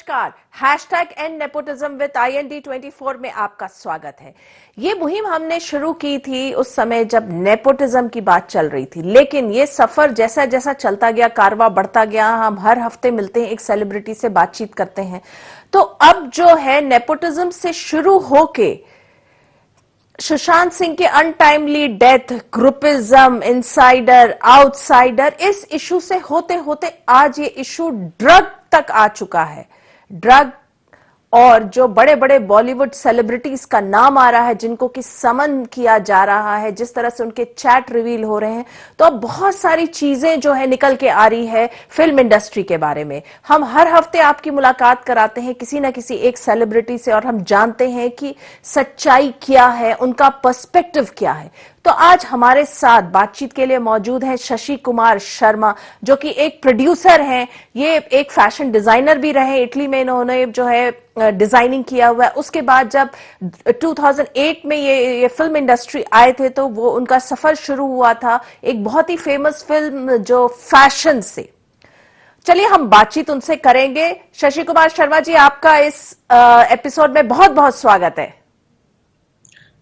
नमस्कार। Hashtag and nepotism with IND24 में आपका स्वागत है। ये मुहिम हमने शुरू की थी उस समय जब नेपोटिज्म की बात चल रही थी, लेकिन ये सफर जैसा जैसा चलता गया, कारवा बढ़ता गया, हम हर हफ्ते मिलते हैं, एक सेलिब्रिटी से बातचीत करते हैं, तो अब जो है नेपोटिज्म से शुरू होके सुशांत सिंह के untimely death, groupism, insider, outsider, इस इशू से होते होते आज ये इशू ड्रग तक आ चुका है। ड्रग और जो बड़े बड़े बॉलीवुड सेलिब्रिटीज का नाम आ रहा है, जिनको कि समन किया जा रहा है, जिस तरह से उनके चैट रिवील हो रहे हैं, तो अब बहुत सारी चीजें जो है निकल के आ रही है फिल्म इंडस्ट्री के बारे में। हम हर हफ्ते आपकी मुलाकात कराते हैं किसी ना किसी एक सेलिब्रिटी से और हम जानते हैं कि सच्चाई क्या है, उनका पर्सपेक्टिव क्या है। तो आज हमारे साथ बातचीत के लिए मौजूद है शशि कुमार शर्मा, जो कि एक प्रोड्यूसर हैं, ये एक फैशन डिजाइनर भी रहे। इटली में इन्होंने जो है डिजाइनिंग किया हुआ है। उसके बाद जब 2008 में ये फिल्म इंडस्ट्री आए थे तो वो उनका सफर शुरू हुआ था एक बहुत ही फेमस फिल्म जो फैशन से। चलिए हम बातचीत उनसे करेंगे। शशि कुमार शर्मा जी, आपका इस एपिसोड में बहुत बहुत स्वागत है।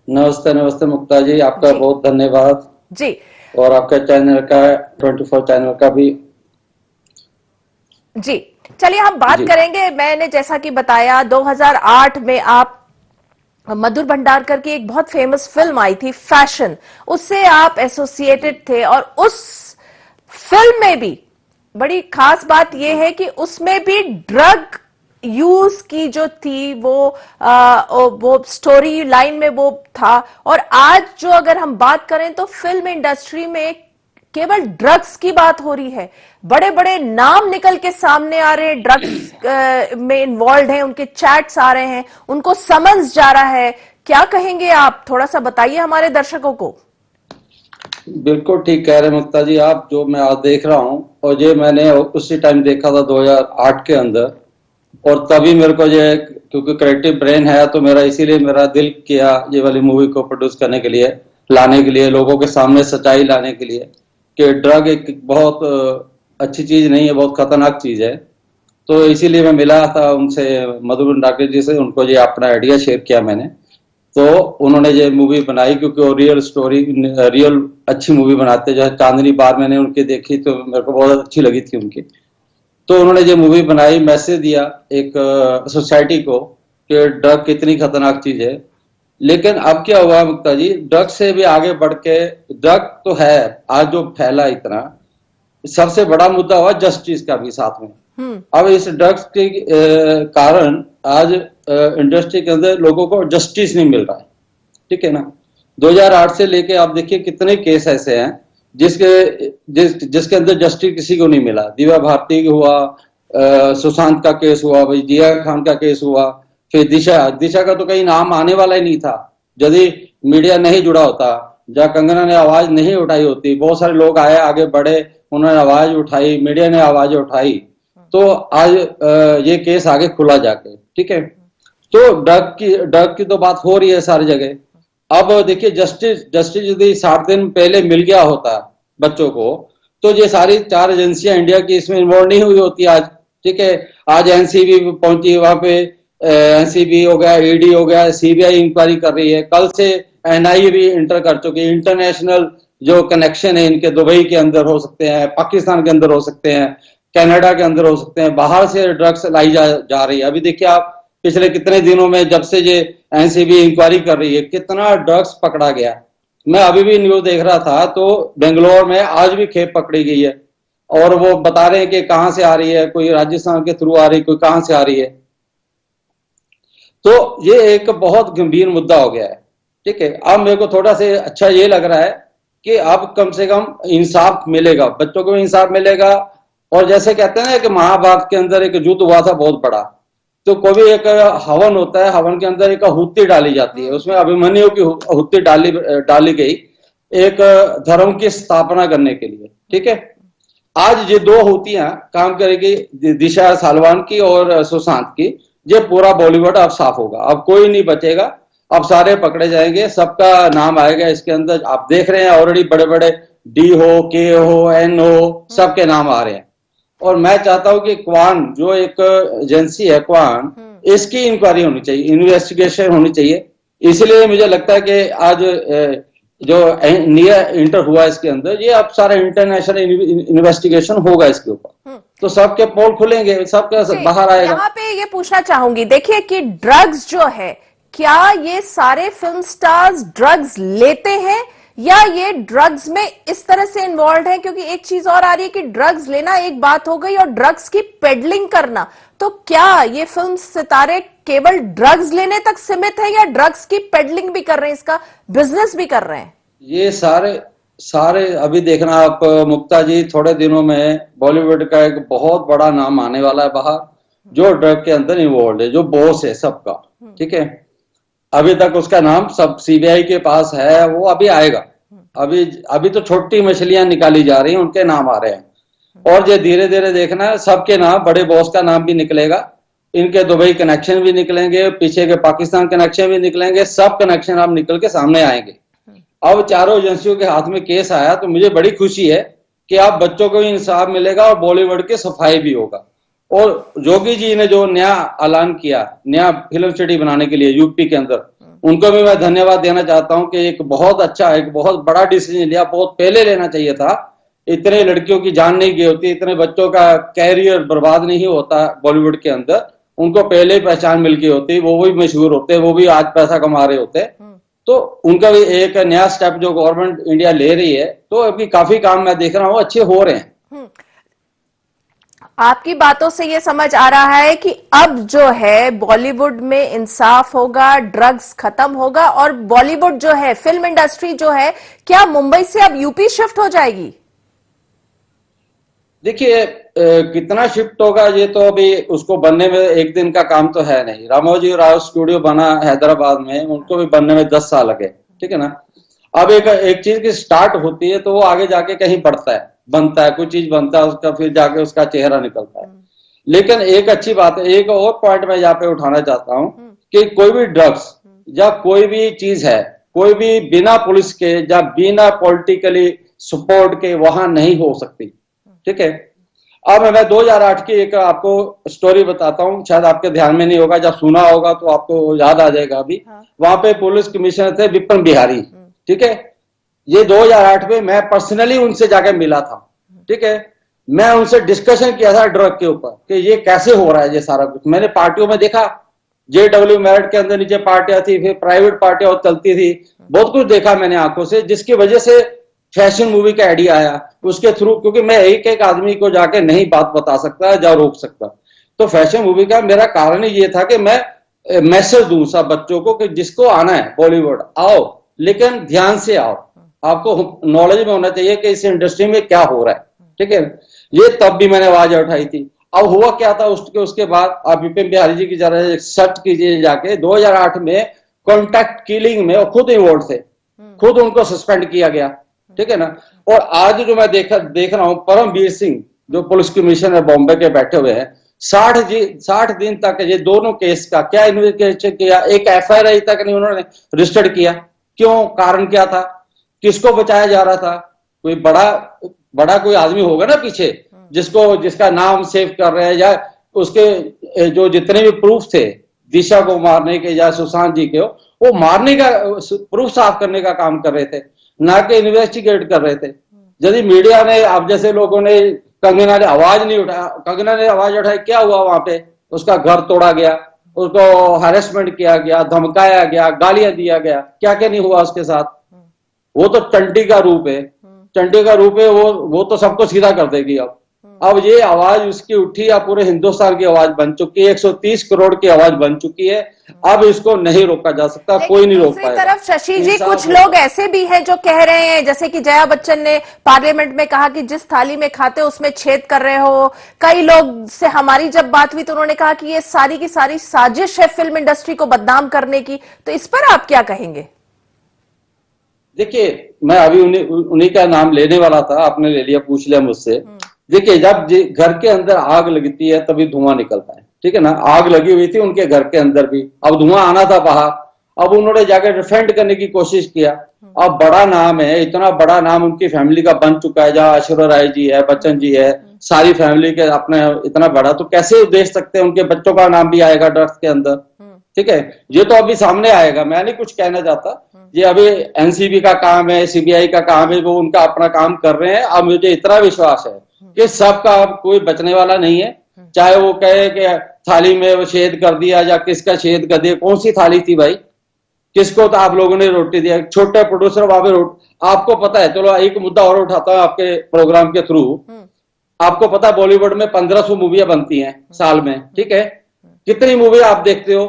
नमस्ते नमस्ते मुक्ता जी, आपका बहुत धन्यवाद जी, और आपका चैनल का 24 चैनल का भी जी। चलिए हम बात करेंगे। मैंने जैसा कि बताया 2008 में आप मधुर भंडारकर की एक बहुत फेमस फिल्म आई थी फैशन, उससे आप एसोसिएटेड थे और उस फिल्म में भी बड़ी खास बात यह है कि उसमें भी ड्रग यूज की जो थी वो स्टोरी लाइन में वो था। और आज जो अगर हम बात करें तो फिल्म इंडस्ट्री में केवल ड्रग्स की बात हो रही है। बड़े बड़े नाम निकल के सामने आ रहे हैं, ड्रग्स में इन्वॉल्व हैं, उनके चैट्स आ रहे हैं, उनको समन्स जा रहा है। क्या कहेंगे आप, थोड़ा सा बताइए हमारे दर्शकों को। बिल्कुल ठीक कह रहे हैं मुक्ता जी आप, जो मैं आज देख रहा हूं और ये मैंने उसी टाइम देखा था 2008 के अंदर। और तभी मेरे को ये, क्योंकि क्रिएटिव ब्रेन है तो मेरा इसीलिए मेरा दिल किया ये वाली मूवी को प्रोड्यूस करने के लिए, लाने के लिए, लोगों के सामने सच्चाई लाने के लिए कि ड्रग एक बहुत अच्छी चीज नहीं है, बहुत खतरनाक चीज है। तो इसीलिए मैं मिला था उनसे, मधुर भंडारकर जी से, उनको ये अपना आइडिया शेयर किया मैंने। तो उन्होंने ये मूवी बनाई क्योंकि वो रियल स्टोरी, रियल अच्छी मूवी बनाते। जो चांदनी बार मैंने उनकी देखी तो मेरे को बहुत अच्छी लगी थी उनकी। तो उन्होंने ये मूवी बनाई, मैसेज दिया एक सोसाइटी को कि ड्रग कितनी खतरनाक चीज है। लेकिन अब क्या हुआ मुक्ता जी, ड्रग से भी आगे बढ़ के, ड्रग तो है आज जो फैला इतना, सबसे बड़ा मुद्दा हुआ जस्टिस का भी साथ में। अब इस ड्रग्स के कारण आज इंडस्ट्री के अंदर लोगों को जस्टिस नहीं मिल रहा है, ठीक है ना। 2008 से लेके आप देखिए कितने केस ऐसे हैं जिसके अंदर जस्टिस किसी को नहीं मिला। दिव्या भारती हुआ, सुशांत का केस हुआ, भाई जिया खान का केस हुआ, फिर दिशा का तो कहीं नाम आने वाला ही नहीं था यदि मीडिया नहीं जुड़ा होता, जहाँ कंगना ने आवाज नहीं उठाई होती। बहुत सारे लोग आए, आगे बढ़े, उन्होंने आवाज उठाई, मीडिया ने आवाज उठाई, तो आज ये केस आगे खुला जाके, ठीक है। तो ड्रग की तो बात हो रही है सारी जगह। अब देखिए जस्टिस यदि 60 दिन पहले मिल गया होता बच्चों को, तो ये सारी 4 एजेंसियां इंडिया की इसमें इन्वॉल्व नहीं हुई होती आज, ठीक है। आज एनसीबी पहुंची, वहां पे एनसीबी हो गया, ईडी हो गया, सीबीआई इंक्वायरी कर रही है, कल से एनआईए भी इंटर कर चुकी है। इंटरनेशनल जो कनेक्शन है इनके, दुबई के अंदर हो सकते हैं, पाकिस्तान के अंदर हो सकते हैं, कनाडा के अंदर हो सकते हैं, बाहर से ड्रग्स लाई जा रही है। अभी देखिए आप, पिछले कितने दिनों में जब से ये एनसीबी इंक्वायरी कर रही है, कितना ड्रग्स पकड़ा गया। मैं अभी भी न्यूज देख रहा था तो बेंगलोर में आज भी खेप पकड़ी गई है और वो बता रहे हैं कि कहां से आ रही है, कोई राजस्थान के थ्रू आ रही, कोई कहां से आ रही है। तो ये एक बहुत गंभीर मुद्दा हो गया है, ठीक है। अब मेरे को थोड़ा से अच्छा ये लग रहा है कि अब कम से कम इंसाफ मिलेगा, बच्चों को इंसाफ मिलेगा। और जैसे कहते हैं ना कि महाभारत के अंदर एक युद्ध हुआ था बहुत बड़ा, तो कोई भी एक हवन होता है, हवन के अंदर एक आहुति डाली जाती है, उसमें अभिमन्यु की आहुति डाली गई एक धर्म की स्थापना करने के लिए, ठीक है। आज ये 2 आहुतियां काम करेगी, दिशा सालवान की और सुशांत की। ये पूरा बॉलीवुड अब साफ होगा, अब कोई नहीं बचेगा, अब सारे पकड़े जाएंगे, सबका नाम आएगा इसके अंदर। आप देख रहे हैं ऑलरेडी बड़े बड़े डी हो, के हो, एन हो, सबके नाम आ रहे हैं। और मैं चाहता हूं कि क्वान जो एक एजेंसी है क्वान, इसकी इंक्वायरी होनी चाहिए, इन्वेस्टिगेशन होनी चाहिए। इसलिए मुझे लगता है कि आज जो निया इंटर हुआ इसके अंदर, ये अब सारा इंटरनेशनल इन्वेस्टिगेशन होगा इसके ऊपर, तो सबके पोल खुलेंगे, सबके बाहर आएगा। यहाँ पे ये पूछना चाहूंगी, देखिए कि ड्रग्स जो है, क्या ये सारे फिल्म स्टार्स ड्रग्स लेते हैं या ये ड्रग्स में इस तरह से इन्वॉल्व है? क्योंकि एक चीज और आ रही है कि ड्रग्स लेना एक बात हो गई और ड्रग्स की पेडलिंग करना, तो क्या ये फिल्म सितारे केवल ड्रग्स लेने तक सीमित है या ड्रग्स की पेडलिंग भी कर रहे हैं, इसका बिजनेस भी कर रहे हैं? ये सारे सारे अभी देखना आप मुक्ता जी, थोड़े दिनों में बॉलीवुड का एक बहुत बड़ा नाम आने वाला है बाहर, जो ड्रग के अंदर इन्वॉल्व है, जो बॉस है सबका, ठीक है। अभी तक उसका नाम सब सीबीआई के पास है, वो अभी आएगा। अभी अभी तो छोटी मछलियां निकाली जा रही हैं, उनके नाम आ रहे हैं। और ये धीरे धीरे देखना है, सबके नाम, बड़े बॉस का नाम भी निकलेगा, इनके दुबई कनेक्शन भी निकलेंगे, पीछे के पाकिस्तान कनेक्शन भी निकलेंगे, सब कनेक्शन अब निकल के सामने आएंगे। अब चारों एजेंसियों के हाथ में केस आया तो मुझे बड़ी खुशी है कि अब बच्चों को भी इंसाफ मिलेगा और बॉलीवुड की सफाई भी होगा। और योगी जी ने जो नया ऐलान किया, नया फिल्म सिटी बनाने के लिए यूपी के अंदर, उनको भी मैं धन्यवाद देना चाहता हूं कि एक बहुत अच्छा, एक बहुत बड़ा डिसीजन लिया, बहुत पहले लेना चाहिए था। इतने लड़कियों की जान नहीं गई होती, इतने बच्चों का कैरियर बर्बाद नहीं होता बॉलीवुड के अंदर, उनको पहले ही पहचान मिल गई होती, वो भी मशहूर होते, वो भी आज पैसा कमा रहे होते। तो उनका भी एक नया स्टेप जो गवर्नमेंट इंडिया ले रही है, तो अभी काफी काम मैं देख रहा हूँ अच्छे हो रहे हैं। आपकी बातों से ये समझ आ रहा है कि अब जो है बॉलीवुड में इंसाफ होगा, ड्रग्स खत्म होगा और बॉलीवुड जो है, फिल्म इंडस्ट्री जो है, क्या मुंबई से अब यूपी शिफ्ट हो जाएगी? देखिए कितना शिफ्ट होगा ये तो अभी उसको बनने में एक दिन का काम तो है नहीं। रामोजी राव स्टूडियो बना हैदराबाद में, उनको भी बनने में 10 साल लगे, ठीक है ना। अब एक चीज की स्टार्ट होती है तो वो आगे जाके कहीं बढ़ता है, बनता है, कोई चीज बनता है उसका, फिर जाके उसका चेहरा निकलता है। लेकिन एक अच्छी बात है, एक और पॉइंट मैं यहाँ पे उठाना चाहता हूँ कि कोई भी ड्रग्स या कोई भी चीज है, कोई भी बिना पुलिस के या बिना पॉलिटिकली सपोर्ट के वहां नहीं हो सकती, ठीक है। अब मैं 2008 की एक आपको स्टोरी बताता हूँ, शायद आपके ध्यान में नहीं होगा, जब सुना होगा तो आपको याद आ जाएगा अभी। वहां पे पुलिस कमिश्नर थे विपिन बिहारी, ठीक है। ये 2008 में मैं पर्सनली उनसे जाकर मिला था, ठीक है। मैं उनसे डिस्कशन किया था ड्रग के ऊपर कि ये कैसे हो रहा है ये सारा कुछ। मैंने पार्टियों में देखा, JW मेरिट के अंदर नीचे पार्टियां थी, फिर प्राइवेट पार्टियां चलती थी, बहुत कुछ देखा मैंने आंखों से, जिसकी वजह से फैशन मूवी का आइडिया आया उसके थ्रू। क्योंकि मैं एक एक आदमी को जाके नहीं बात बता सकता या रोक सकता, तो फैशन मूवी का मेरा कारण ही ये था कि मैं मैसेज दूं सब बच्चों को कि जिसको आना है बॉलीवुड आओ, लेकिन ध्यान से आओ, आपको नॉलेज में होना चाहिए कि इस इंडस्ट्री में क्या हो रहा है, ठीक है। ये तब भी मैंने आवाज उठाई थी। अब हुआ क्या था उसके बाद आप विपिन बिहारी जी की जरा सर्च कीजिए जाके, 2008 में कॉन्ट्रैक्ट किलिंग में वो खुद इन्वॉल्व थे, खुद उनको सस्पेंड किया गया, ठीक है ना। और आज जो मैं देख रहा हूं, परमवीर सिंह जो पुलिस कमिश्नर बॉम्बे के बैठे हुए हैं, 60 दिन तक ये दोनों केस का क्या इन्वेस्टिगेशन किया, एक FIR तक नहीं उन्होंने रजिस्टर्ड किया। क्यों? कारण क्या था? किसको बचाया जा रहा था? कोई बड़ा कोई आदमी होगा ना पीछे, जिसका नाम सेव कर रहे हैं, या उसके जो जितने भी प्रूफ थे दिशा को मारने के या सुशांत जी के, वो मारने का प्रूफ साफ करने का काम कर रहे थे, ना कि इन्वेस्टिगेट कर रहे थे। यदि मीडिया ने, आप जैसे लोगों ने, कंगना ने आवाज नहीं उठाया, कंगना ने आवाज उठाई, क्या हुआ वहां पे? उसका घर तोड़ा गया, उसको हैरेसमेंट किया गया, धमकाया गया, गालियां दिया गया, क्या क्या नहीं हुआ उसके साथ। वो तो चंटी का रूप है, चंटी का रूप है, वो तो सबको सीधा कर देगी। अब ये आवाज उसकी उठी, अब पूरे हिंदुस्तान की आवाज बन चुकी है, 130 करोड़ की आवाज बन चुकी है। अब इसको नहीं रोका जा सकता, कोई नहीं रोक पाएगा। दूसरी तरफ शशि जी, कुछ लोग ऐसे भी हैं जो कह रहे हैं, जैसे कि जया बच्चन ने पार्लियामेंट में कहा कि जिस थाली में खाते उसमें छेद कर रहे हो। कई लोग से हमारी जब बात हुई तो उन्होंने कहा कि ये सारी की सारी साजिश है फिल्म इंडस्ट्री को बदनाम करने की। तो इस पर आप क्या कहेंगे? देखिए, मैं अभी उन्हीं का नाम लेने वाला था, आपने ले लिया, पूछ लिया मुझसे। देखिए, जब घर के अंदर आग लगती है तभी धुआं निकलता है, ठीक है ना। आग लगी हुई थी उनके घर के अंदर भी, अब धुआं आना था बाहर। अब उन्होंने जाकर डिफेंड करने की कोशिश किया। अब बड़ा नाम है, इतना बड़ा नाम उनकी फैमिली का बन चुका है, जहां ऐश्वर्या राय जी है, बच्चन जी है, सारी फैमिली के अपने इतना बड़ा, तो कैसे देख सकते हैं उनके बच्चों का नाम भी आएगा ड्रग्स के अंदर। ठीक है, ये तो अभी सामने आएगा, मैं नहीं कुछ कहना चाहता, ये अभी एनसीबी का काम है, सीबीआई का काम है, वो उनका अपना काम कर रहे हैं। अब मुझे इतना विश्वास है कि सबका अब कोई बचने वाला नहीं है, चाहे वो कहे कि थाली में वो छेद कर दिया या किसका छेद कर दिया, कौन सी थाली थी भाई, किसको तो आप लोगों ने रोटी दिया, छोटे प्रोड्यूसर वहां पे आपको पता है। चलो एक मुद्दा और उठाता हूं आपके प्रोग्राम के थ्रू। आपको पता है बॉलीवुड में 1500 मूवियां बनती हैं साल में, ठीक है, कितनी मूवी आप देखते हो,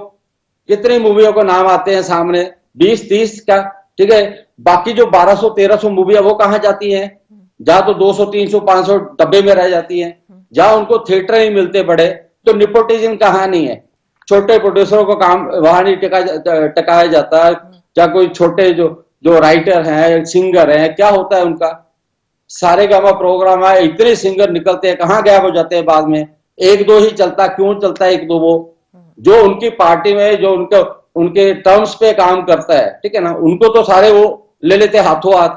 कितनी मूवियों को नाम आते हैं सामने, 20-30 का, ठीक है। बाकी जो 1200-1300 मूवियां वो कहां जाती हैं, जहां तो 200-300-500 डब्बे में रह जाती हैं, जहां उनको थिएटर नहीं मिलते बड़े, तो निपोटिज्म कहां नहीं है, छोटे प्रोड्यूसरों को काम वहां नहीं टकाया जाता, या कोई छोटे जो राइटर हैं, सिंगर हैं, क्या होता है उनका, सारे गामा प्रोग्राम है, इतने सिंगर निकलते हैं, कहां गायब हो जाते हैं बाद में, एक दो ही चलता, क्यों चलता है एक दो, वो जो उनकी पार्टी में जो उनके टर्म्स पे काम करता है, ठीक है ना, उनको तो सारे वो ले लेते हाथों हाथ।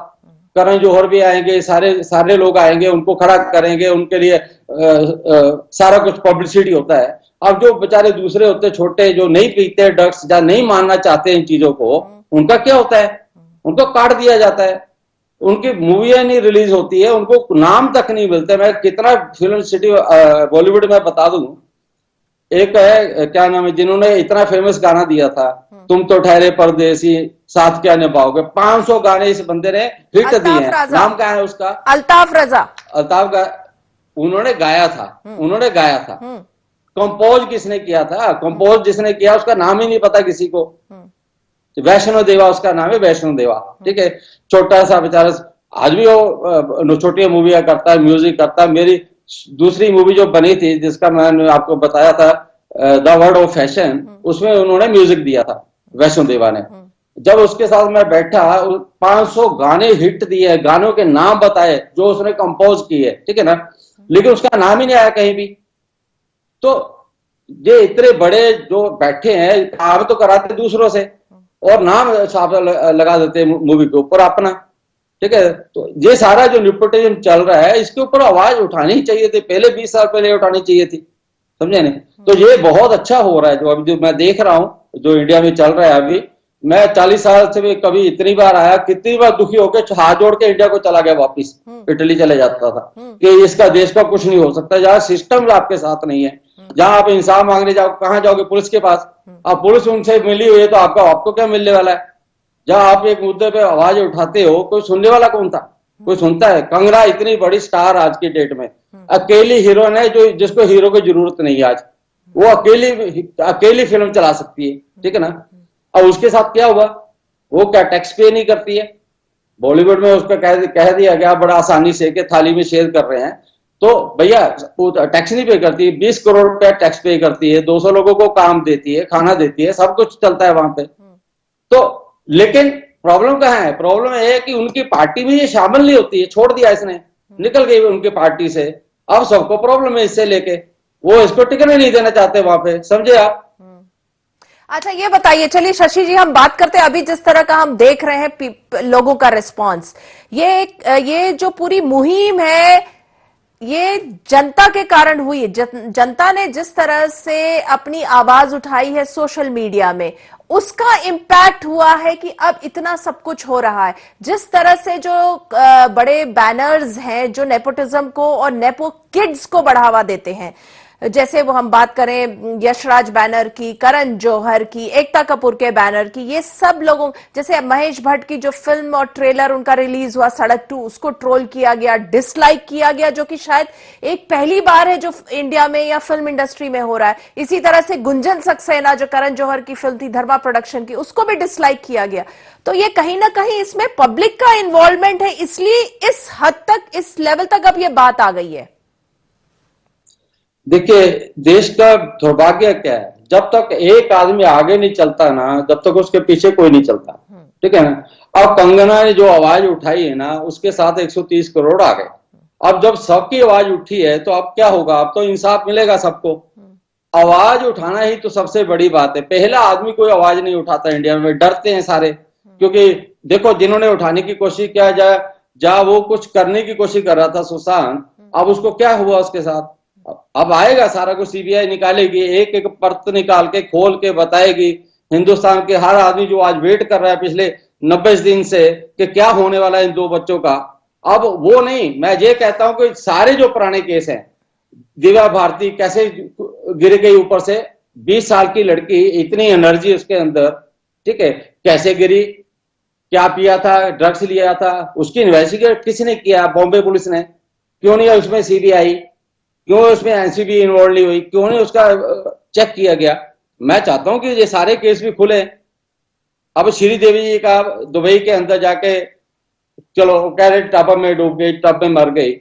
करण जौहर भी आएंगे, सारे लोग आएंगे, उनको खड़ा करेंगे, उनके लिए सारा कुछ पब्लिसिटी होता है। अब जो बेचारे दूसरे होते छोटे, जो नहीं पीते ड्रग्स या नहीं मानना चाहते इन चीजों को, उनका क्या होता है, उनको काट दिया जाता है, उनकी मूवियां नहीं रिलीज होती है, उनको नाम तक नहीं मिलते। मैं कितना फिल्म सिटी बॉलीवुड में बता दूं, एक है क्या नाम है, जिन्होंने इतना फेमस गाना दिया था, तुम तो ठहरे परदेसी साथ क्या निभाओगे, 500 गाने इस बंदे ने हिट दिए हैं। नाम क्या है उसका? अल्ताफ रजा। अल्ताफ का उन्होंने गाया था, कंपोज किसने किया था, कंपोज जिसने किया उसका नाम ही नहीं पता किसी को, वैष्णो देवा उसका नाम है, वैष्णो देवा, ठीक है। छोटा सा बेचारा, आज भी वो छोटी मूवियां करता है, म्यूजिक करता है। मेरी दूसरी मूवी जो बनी थी, जिसका मैंने आपको बताया था, द वर्ड ऑफ फैशन, उसमें उन्होंने म्यूजिक दिया था वैष्णो देवा ने। जब उसके साथ मैं बैठा, 500 गाने हिट दिए, गानों के नाम बताए जो उसने कंपोज किए, ठीक है ना, लेकिन उसका नाम ही नहीं आया कहीं भी। तो ये इतने बड़े जो बैठे हैं, काम तो कराते दूसरों से और नाम साफ लगा देते मूवी के ऊपर अपना, ठीक है। तो ये सारा जो निपोटिज्म चल रहा है, इसके ऊपर आवाज उठानी चाहिए थी, पहले 20 साल पहले उठानी चाहिए थी, समझे नहीं। तो ये बहुत अच्छा हो रहा है जो अभी जो मैं देख रहा हूँ, जो इंडिया में चल रहा है अभी। मैं 40 साल से भी कभी इतनी बार आया, कितनी बार दुखी होकर हाथ जोड़ के इंडिया को चला गया वापिस, इटली चले जाता था कि इसका देश का कुछ नहीं हो सकता, जहाँ सिस्टम आपके साथ नहीं है, जहां आप इंसाफ मांगने जाओ, कहां जाओगे? पुलिस के पास। अब पुलिस उनसे मिली हुई है तो आपको क्या मिलने वाला है? जहां आप एक मुद्दे पे आवाज उठाते हो, कोई सुनने वाला कौन था? कोई सुनता है? कंगना इतनी बड़ी स्टार आज की डेट में, अकेली हीरोइन है जो जिसको हीरो की जरूरत नहीं है आज, वो अकेली फिल्म चला सकती है, ठीक है ना। अब उसके साथ क्या हुआ? वो क्या टैक्स पे नहीं करती है? बॉलीवुड में उसको कह दिया गया बड़ा आसानी से कि थाली में शेयर कर रहे हैं, तो भैया वो टैक्स नहीं पे करती, 20 करोड़ रुपया टैक्स पे करती है, 200 लोगों को काम देती है, खाना देती है, सब कुछ चलता है वहां पे। तो लेकिन प्रॉब्लम कहाँ है? प्रॉब्लम है कि उनकी पार्टी में ये शामिल नहीं होती है, छोड़ दिया इसने, निकल गई उनकी पार्टी से। अब सबको प्रॉब्लम है इससे लेके, वो इसको टिकने नहीं देना चाहते वहां पे, समझे आप। अच्छा ये बताइए, चलिए शशि जी हम बात करते हैं, अभी जिस तरह का हम देख रहे हैं लोगों का रिस्पांस, ये जो पूरी मुहिम है ये जनता के कारण हुई है। जनता ने जिस तरह से अपनी आवाज उठाई है सोशल मीडिया में, उसका इम्पैक्ट हुआ है कि अब इतना सब कुछ हो रहा है। जिस तरह से जो बड़े बैनर्स हैं जो नेपोटिज्म को और नेपो किड्स को बढ़ावा देते हैं, जैसे वो हम बात करें यशराज बैनर की, करण जौहर की, एकता कपूर के बैनर की, ये सब लोगों, जैसे महेश भट्ट की जो फिल्म और ट्रेलर उनका रिलीज हुआ सड़क 2, उसको ट्रोल किया गया, डिसलाइक किया गया, जो कि शायद एक पहली बार है जो इंडिया में या फिल्म इंडस्ट्री में हो रहा है। इसी तरह से गुंजन सक्सेना जो करण जौहर की फिल्म थी धर्मा प्रोडक्शन की, उसको भी डिसलाइक किया गया। तो ये कहीं ना कहीं इसमें पब्लिक का इन्वॉल्वमेंट है, इसलिए इस हद तक, इस लेवल तक अब ये बात आ गई है। देखिए देश का दुर्भाग्य क्या है, जब तक एक आदमी आगे नहीं चलता ना, जब तक उसके पीछे कोई नहीं चलता, ठीक है ना। अब कंगना ने जो आवाज उठाई है ना, उसके साथ 130 करोड़ आ गए। अब जब सबकी आवाज उठी है तो अब क्या होगा? अब तो इंसाफ मिलेगा सबको। आवाज उठाना ही तो सबसे बड़ी बात है। पहला आदमी कोई आवाज नहीं उठाता इंडिया में, डरते हैं सारे, क्योंकि देखो जिन्होंने उठाने की कोशिश किया, जा वो कुछ करने की कोशिश कर रहा था सुशांत, अब उसको क्या हुआ उसके साथ, अब आएगा सारा कुछ, सीबीआई निकालेगी, एक एक परत निकाल के खोल के बताएगी। हिंदुस्तान के हर आदमी जो आज वेट कर रहा है पिछले 90 दिन से कि क्या होने वाला है इन दो बच्चों का, अब वो नहीं। मैं ये कहता हूं कि सारे जो पुराने केस हैं, दिव्या भारती कैसे गिर गई ऊपर से, 20 साल की लड़की, इतनी एनर्जी उसके अंदर, ठीक है, कैसे गिरी, क्या पिया था, ड्रग्स लिया था, उसकी इन्वेस्टिगेट किसने किया, बॉम्बे पुलिस ने, क्यों नहीं उसमें सीबीआई, क्यों उसमें एनसीबी इन्वॉल्व नहीं हुई, क्यों नहीं उसका चेक किया गया। मैं चाहता हूं कि ये सारे केस भी खुले। अब श्रीदेवी जी का दुबई के अंदर जाके, चलो कह रहे टब में डूब गई, टब में मर गई,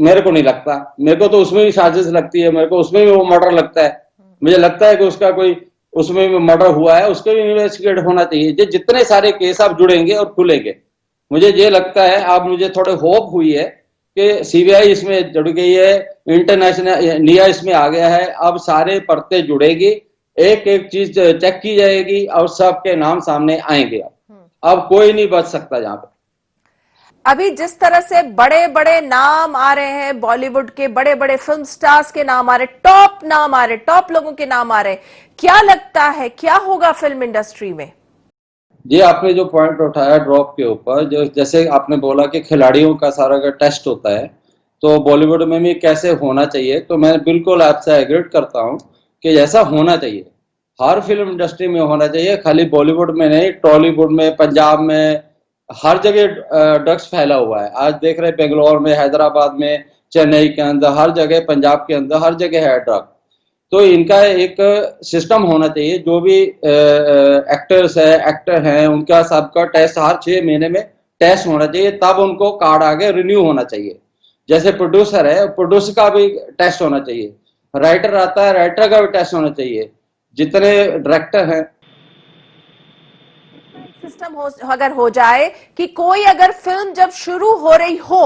मेरे को नहीं लगता, मेरे को तो उसमें भी साजिश लगती है, मेरे को उसमें भी वो मर्डर लगता है। मुझे लगता है कि उसका कोई उसमें भी मर्डर हुआ है, उसके भी इन्वेस्टिगेट होना चाहिए। ये जितने सारे केस अब जुड़ेंगे और खुलेंगे, मुझे ये लगता है, अब मुझे थोड़े होप हुई है कि सीबीआई इसमें जुड़ गई है, इंटरनेशनल निया इसमें आ गया है, अब सारे परतें जुड़ेगी, एक एक चीज चेक की जाएगी और सबके नाम सामने आएंगे। अब कोई नहीं बच सकता जहां पे। अभी जिस तरह से बड़े बड़े नाम आ रहे हैं, बॉलीवुड के बड़े बड़े फिल्म स्टार्स के नाम आ रहे, टॉप नाम आ रहे, टॉप लोगों के नाम आ रहे, क्या लगता है क्या होगा फिल्म इंडस्ट्री में? जी, आपने जो पॉइंट उठाया ड्रॉप के ऊपर, जो जैसे आपने बोला कि खिलाड़ियों का सारा का टेस्ट होता है, तो बॉलीवुड में भी कैसे होना चाहिए, तो मैं बिल्कुल आपसे एग्री करता हूं कि ऐसा होना चाहिए, हर फिल्म इंडस्ट्री में होना चाहिए, खाली बॉलीवुड में नहीं, टॉलीवुड में, पंजाब में, हर जगह ड्रग्स फैला हुआ है। आज देख रहे हैं बेंगलोर में, हैदराबाद में, चेन्नई के अंदर, हर जगह, पंजाब के अंदर हर जगह है ड्रग। तो इनका एक सिस्टम होना चाहिए, जो भी एक्टर्स है, एक्टर हैं, उनका सबका टेस्ट हर 6 महीने में टेस्ट होना चाहिए, तब उनको कार्ड आगे रिन्यू होना चाहिए। जैसे प्रोड्यूसर है, प्रोड्यूसर का भी टेस्ट होना चाहिए, राइटर आता है, राइटर का भी टेस्ट होना चाहिए, जितने डायरेक्टर हैं। सिस्टम अगर हो जाए कि कोई अगर फिल्म जब शुरू हो रही हो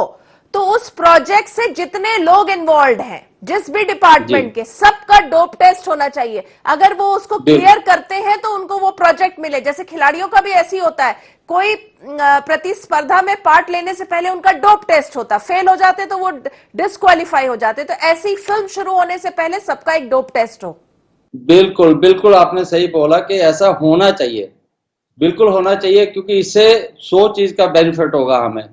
तो उस प्रोजेक्ट से जितने लोग इन्वॉल्व हैं, जिस भी जी, डिपार्टमेंट के, सबका डोप टेस्ट होना चाहिए। अगर वो उसको क्लियर करते हैं तो उनको वो प्रोजेक्ट मिले। जैसे खिलाड़ियों का भी ऐसी होता है, कोई प्रतिस्पर्धा में पार्ट लेने से पहले उनका डोप टेस्ट होता, फेल हो जाते तो वो डिस्क्वालीफाई हो जाते। तो ऐसी फिल्म शुरू होने से पहले सबका एक डोप टेस्ट हो। बिल्कुल बिल्कुल आपने सही बोला कि ऐसा होना चाहिए, बिल्कुल होना चाहिए, क्योंकि इससे 100 चीज का बेनिफिट होगा हमें,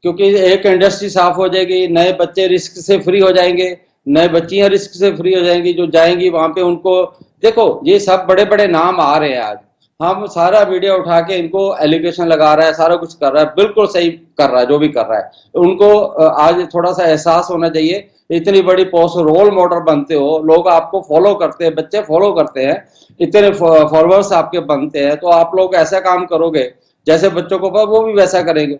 क्योंकि एक इंडस्ट्री साफ हो जाएगी, नए बच्चे रिस्क से फ्री हो जाएंगे, नए बच्चियां रिस्क से फ्री हो जाएंगी, जो जाएंगी वहां पे उनको, देखो ये सब बड़े बड़े नाम आ रहे हैं आज, हम सारा वीडियो उठा के इनको एलिगेशन लगा रहा है, सारा कुछ कर रहा है, बिल्कुल सही कर रहा है जो भी कर रहा है, उनको आज थोड़ा सा एहसास होना चाहिए। इतनी बड़ी पोस्ट, रोल मॉडल बनते हो, लोग आपको फॉलो करते हैं, बच्चे फॉलो करते हैं, इतने फॉलोअर्स आपके बनते हैं, तो आप लोग ऐसा काम करोगे जैसे बच्चों को वो भी वैसा करेंगे।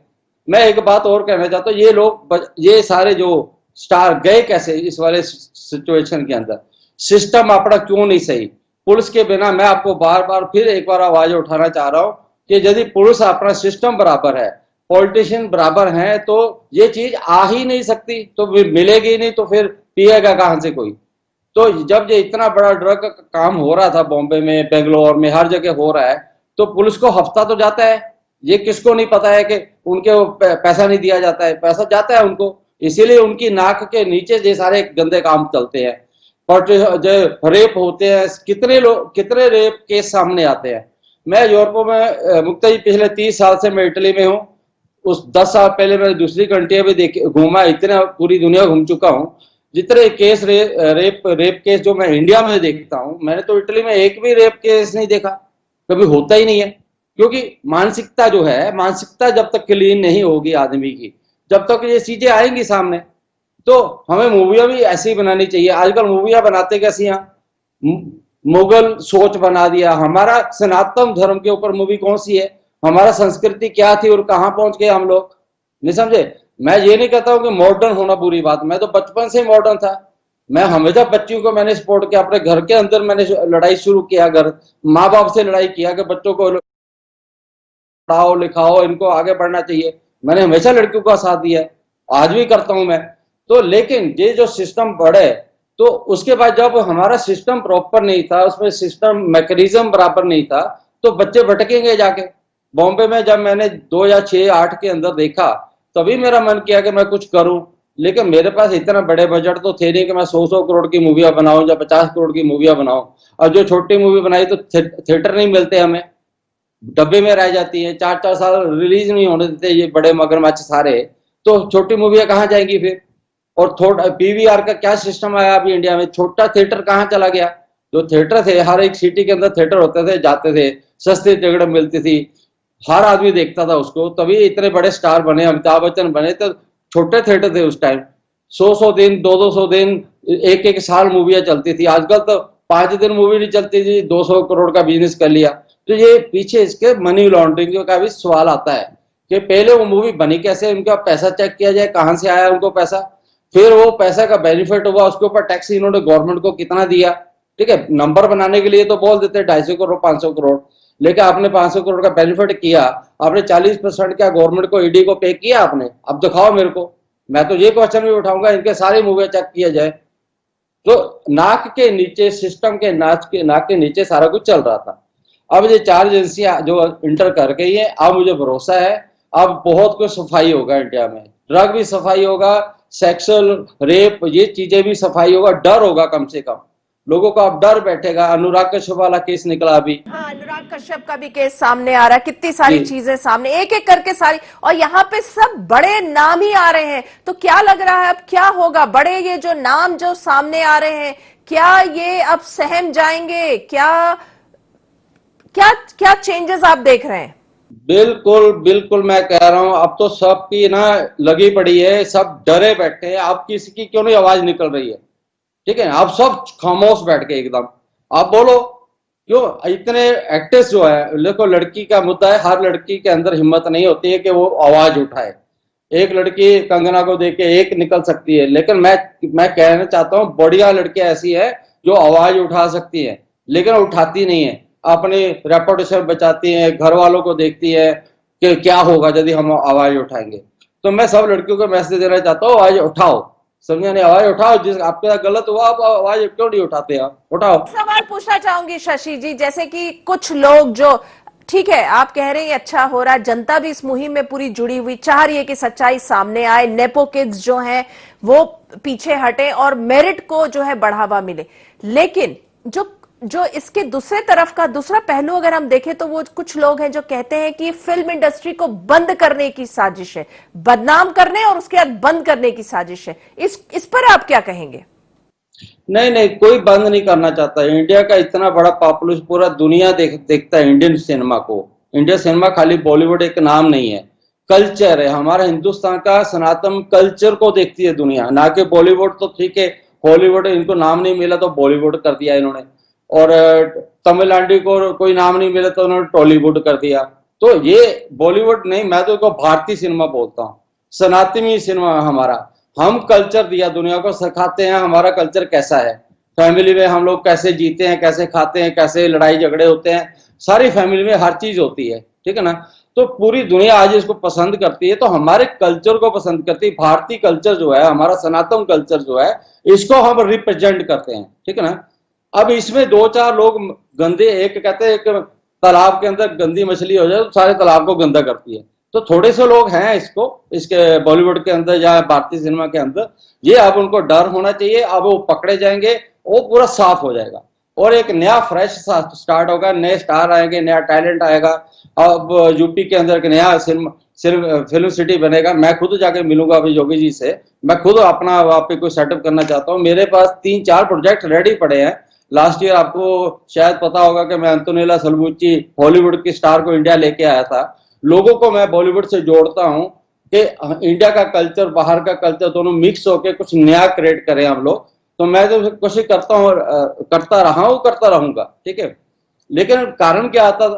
मैं एक बात और कहना चाहता हूँ, ये लोग, ये सारे जो स्टार गए कैसे इस वाले सिचुएशन के अंदर, सिस्टम अपना क्यों नहीं सही, पुलिस के बिना, मैं आपको बार बार फिर एक बार आवाज उठाना चाह रहा हूं कि यदि पुलिस अपना सिस्टम बराबर है, पॉलिटिशियन बराबर हैं, तो ये चीज आ ही नहीं सकती, तो मिलेगी ही नहीं, तो फिर पिएगा कहां से कोई। तो जब ये इतना बड़ा ड्रग का काम हो रहा था बॉम्बे में, बेंगलोर में, हर जगह हो रहा है, तो पुलिस को हफ्ता तो जाता है, ये किसको नहीं पता है कि उनके पैसा नहीं दिया जाता है, पैसा जाता है उनको, इसीलिए उनकी नाक के नीचे ये सारे गंदे काम चलते हैं। पर जो रेप होते हैं, कितने लोग, कितने रेप केस सामने आते हैं। मैं यूरोप में मुक्ता जी, पिछले 30 साल से मैं इटली में हूँ, उस 10 साल पहले मैं दूसरी कंट्री में घूमा, इतना पूरी दुनिया घूम चुका हूँ। जितने केस रेप केस जो मैं इंडिया में देखता हूँ, मैंने तो इटली में एक भी रेप केस नहीं देखा, कभी होता ही नहीं है। क्योंकि मानसिकता जो है, मानसिकता जब तक क्लीन नहीं होगी आदमी की, जब तक ये चीजें आएंगी सामने, तो हमें मूवियां भी ऐसी बनानी चाहिए। आजकल मूवियां बनाते कैसी हैं, मुगल सोच बना दिया, हमारा सनातन धर्म के ऊपर मूवी कौन सी है, हमारा संस्कृति क्या थी और कहां पहुंच गए हम लोग, नहीं समझे। मैं ये नहीं कहता हूं कि मॉडर्न होना बुरी बात, मैं तो बचपन से मॉडर्न था, मैं हमेशा बच्चियों को मैंने सपोर्ट किया, अपने घर के अंदर मैंने लड़ाई शुरू किया, घर माँ बाप से लड़ाई किया कि बच्चों को पढ़ाओ लिखाओ, इनको आगे बढ़ना चाहिए, मैंने हमेशा लड़कियों का साथ दिया है, आज भी करता हूं मैं। तो लेकिन ये जो सिस्टम बढ़े, तो उसके बाद जब हमारा सिस्टम प्रॉपर नहीं था, उसमें सिस्टम मैकेनिज्म बराबर नहीं था, तो बच्चे भटकेंगे जाके। बॉम्बे में जब मैंने 2006-8 के अंदर देखा, तभी मेरा मन किया कि मैं कुछ करूं, लेकिन मेरे पास इतना बड़े बजट तो थे नहीं कि मैं 100-100 करोड़ की मूवियां बनाऊं या 50 करोड़ की मूवियां बनाऊं। और जो छोटी मूवी बनाई तो थिएटर नहीं मिलते हमें, डब्बे में रह जाती है, 4-4 साल रिलीज नहीं होने देते ये बड़े मगरमच्छ सारे। तो छोटी मूवियां कहाँ जाएंगी फिर? और थोड़ा पीवीआर का क्या सिस्टम आया अभी इंडिया में, छोटा थिएटर कहाँ चला गया? जो थिएटर थे, हर एक सिटी के अंदर थिएटर होते थे, जाते थे, सस्ती टिकट मिलती थी, हर आदमी देखता था उसको, तभी इतने बड़े स्टार बने, अमिताभ बच्चन बने। तो छोटे थिएटर थे उस टाइम, 100-100 दिन, 200-200 दिन, एक साल मूवियां चलती थी। आजकल तो 5 दिन मूवी नहीं चलती थी, 200 करोड़ का बिजनेस कर लिया। तो ये पीछे इसके मनी लॉन्ड्रिंग का भी सवाल आता है कि पहले वो मूवी बनी कैसे, उनका पैसा चेक किया जाए, कहां से आया उनको पैसा, फिर वो पैसा का बेनिफिट हुआ, उसके ऊपर टैक्स इन्होंने गवर्नमेंट को कितना दिया। ठीक है, नंबर बनाने के लिए तो बोल देते 250 करोड़, 500 करोड़, लेकिन आपने 500 करोड़ का बेनिफिट किया, आपने 40% क्या गवर्नमेंट को, ईडी को पे किया आपने? अब दिखाओ मेरे को। मैं तो ये क्वेश्चन भी उठाऊंगा, इनके सारी मूवी चेक किया जाए। तो नाक के नीचे, सिस्टम के नाक के नीचे सारा कुछ चल रहा था। अब ये 4 एजेंसियां जो इंटर कर गई है, अब मुझे भरोसा है अब बहुत कुछ सफाई होगा इंडिया में, ड्रग भी सफाई होगा, सेक्सुअल रेप ये चीजें भी सफाई होगा, डर होगा कम से कम लोगों को, अब डर बैठेगा। अनुराग कश्यप वाला केस निकला अभी। हाँ, अनुराग कश्यप का भी केस सामने आ रहा है, कितनी सारी जी, चीजें सामने, एक एक करके सारी, और यहाँ पे सब बड़े नाम ही आ रहे हैं। तो क्या लग रहा है अब क्या होगा? बड़े ये जो नाम जो सामने आ रहे हैं, क्या ये अब सहम जाएंगे? क्या क्या क्या चेंजेस आप देख रहे हैं? बिल्कुल बिल्कुल, मैं कह रहा हूं अब तो सबकी ना लगी पड़ी है, सब डरे बैठे हैं। अब किसी की क्यों नहीं आवाज निकल रही है? ठीक है, आप सब खामोश बैठ के एकदम, आप बोलो क्यों? इतने एक्टिव जो है, देखो लड़की का मुद्दा है, हर लड़की के अंदर हिम्मत नहीं होती है कि वो आवाज उठाए। एक लड़की कंगना को देख के एक निकल सकती है, लेकिन मैं कहना चाहता हूँ बढ़िया लड़कियां ऐसी है जो आवाज उठा सकती है, लेकिन उठाती नहीं है, अपनी रेपुटेशन बचाती है, घर वालों को देखती है कि क्या होगा यदि हम आवाज उठाएंगे। तो मैं सब लड़कियों को मैसेज देना चाहता हूँ, आवाज उठाओ, समझे नहीं? आवाज उठाओ, जिस आपके साथ गलत हुआ आप आवाज क्यों नहीं उठाते? आप उठाओ। सवाल पूछना चाहूंगी शशि जी, जैसे कि कुछ लोग जो, ठीक है आप कह रहे हैं अच्छा हो रहा है, जनता भी इस मुहिम में पूरी जुड़ी हुई, चाह रही है कि सच्चाई सामने आए, नेपो किड्स जो हैं वो पीछे हटे और मेरिट को जो है बढ़ावा मिले। लेकिन जो जो इसके दूसरे तरफ का दूसरा पहलू अगर हम देखें तो वो कुछ लोग हैं जो कहते हैं कि फिल्म इंडस्ट्री को बंद करने की साजिश है, बदनाम करने और उसके बाद बंद करने की साजिश है। इस पर आप क्या कहेंगे? नहीं नहीं, कोई बंद नहीं करना चाहता। इंडिया का इतना बड़ा पॉपुलेशन, पूरा दुनिया देखता है इंडियन सिनेमा को। इंडियन सिनेमा खाली बॉलीवुड एक नाम नहीं है, कल्चर है हमारा, हिंदुस्तान का सनातन कल्चर को देखती है दुनिया, ना कि बॉलीवुड। तो ठीक है, हॉलीवुड इनको नाम नहीं मिला तो बॉलीवुड कर दिया इन्होंने, और तमिलनाडु को कोई नाम नहीं मिला तो उन्होंने टॉलीवुड कर दिया। तो ये बॉलीवुड नहीं, मैं तो इसको भारतीय सिनेमा बोलता हूँ, सनातनी सिनेमा हमारा। हम कल्चर दिया दुनिया को, सिखाते हैं हमारा कल्चर कैसा है, फैमिली में हम लोग कैसे जीते हैं, कैसे खाते हैं, कैसे लड़ाई झगड़े होते हैं, सारी फैमिली में हर चीज होती है। ठीक है ना? तो पूरी दुनिया आज इसको पसंद करती है, तो हमारे कल्चर को पसंद करती है। भारतीय कल्चर जो है हमारा, सनातन कल्चर जो है, इसको हम रिप्रेजेंट करते हैं। ठीक है ना? अब इसमें 2-4 लोग गंदे, एक कहते हैं एक तालाब के अंदर गंदी मछली हो जाए तो सारे तालाब को गंदा करती है, तो थोड़े से लोग हैं इसको, इसके बॉलीवुड के अंदर या भारतीय सिनेमा के अंदर, ये अब उनको डर होना चाहिए। अब वो पकड़े जाएंगे, वो पूरा साफ हो जाएगा और एक नया फ्रेश स्टार्ट होगा, नए स्टार आएंगे, नया टैलेंट आएगा। अब यूपी के अंदर एक नया फिल्म सिटी बनेगा। मैं खुद जाके मिलूंगा अभी योगी जी से, मैं खुद अपना वहाँ पे कोई सेटअप करना चाहता हूँ। मेरे पास 3-4 प्रोजेक्ट रेडी पड़े हैं। लास्ट ईयर आपको शायद पता होगा कि मैं अंतोनिला सलबुच्ची, हॉलीवुड की स्टार को इंडिया लेके आया था। लोगों को मैं बॉलीवुड से जोड़ता हूं कि इंडिया का कल्चर, बाहर का कल्चर, दोनों मिक्स होकर कुछ नया क्रिएट करें हम लोग। तो मैं तो कोशिश करता हूँ, करता रहा हूँ, करता रहूंगा। ठीक है, लेकिन कारण क्या आता?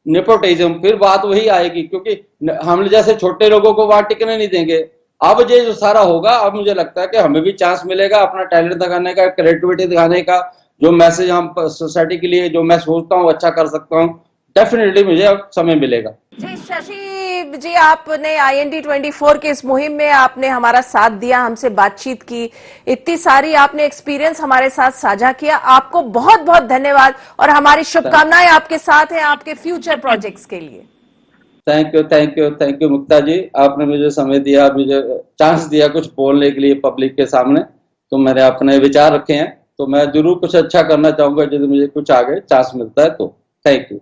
नेपोटिज्म। फिर बात वही आएगी, क्योंकि हम जैसे छोटे लोगों को वहां टिकने नहीं देंगे। अब ये जो सारा होगा, अब मुझे लगता है कि हमें भी चांस मिलेगा अपना टैलेंट दिखाने का, क्रिएटिविटी दिखाने का, जो मैसेज हम सोसाइटी के लिए, जो मैं सोचता हूँ अच्छा कर सकता हूँ, डेफिनेटली मुझे अब समय मिलेगा। जी शशि जी, आपने IND24 के इस मुहिम में आपने हमारा साथ दिया, हमसे बातचीत की, इतनी सारी आपने एक्सपीरियंस हमारे साथ साझा किया, आपको बहुत बहुत धन्यवाद और हमारी शुभकामनाएं आपके साथ हैं आपके फ्यूचर प्रोजेक्ट्स के लिए। थैंक यू मुक्ता जी। आपने मुझे समय दिया, मुझे चांस दिया कुछ बोलने के लिए पब्लिक के सामने, तो मैंने अपने विचार रखे हैं, तो मैं जरूर कुछ अच्छा करना चाहूंगा यदि मुझे कुछ आगे चांस मिलता है तो। Thank you.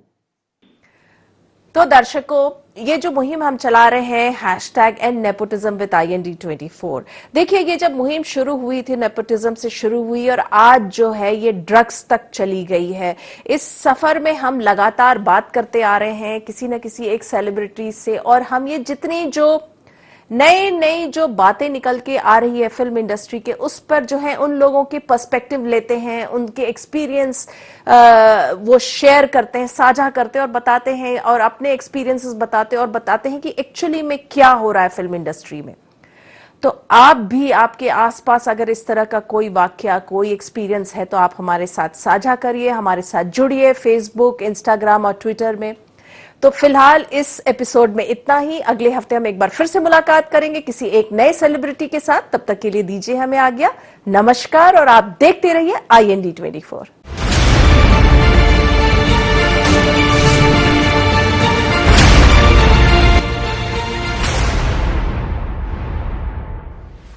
तो दर्शकों, ये जो मुहिम हम चला रहे हैं #EndNepotismWithIND24, देखिए ये जब मुहिम शुरू हुई थी, नेपोटिज्म से शुरू हुई और आज जो है ये ड्रग्स तक चली गई है। इस सफर में हम लगातार बात करते आ रहे हैं किसी न किसी एक सेलिब्रिटी से, और हम ये जितनी जो नई नई जो बातें निकल के आ रही है फिल्म इंडस्ट्री के, उस पर जो है उन लोगों के पर्सपेक्टिव लेते हैं, उनके एक्सपीरियंस वो शेयर करते हैं, साझा करते हैं और बताते हैं, और अपने एक्सपीरियंसेस बताते हैं और बताते हैं कि एक्चुअली में क्या हो रहा है फिल्म इंडस्ट्री में। तो आप भी, आपके आसपास अगर इस तरह का कोई वाकया, कोई एक्सपीरियंस है तो आप हमारे साथ साझा करिए, हमारे साथ जुड़िए फेसबुक, इंस्टाग्राम और ट्विटर में। तो फिलहाल इस एपिसोड में इतना ही। अगले हफ्ते हम एक बार फिर से मुलाकात करेंगे किसी एक नए सेलिब्रिटी के साथ। तब तक के लिए दीजिए हमें आज्ञा। नमस्कार, और आप देखते रहिए IND24।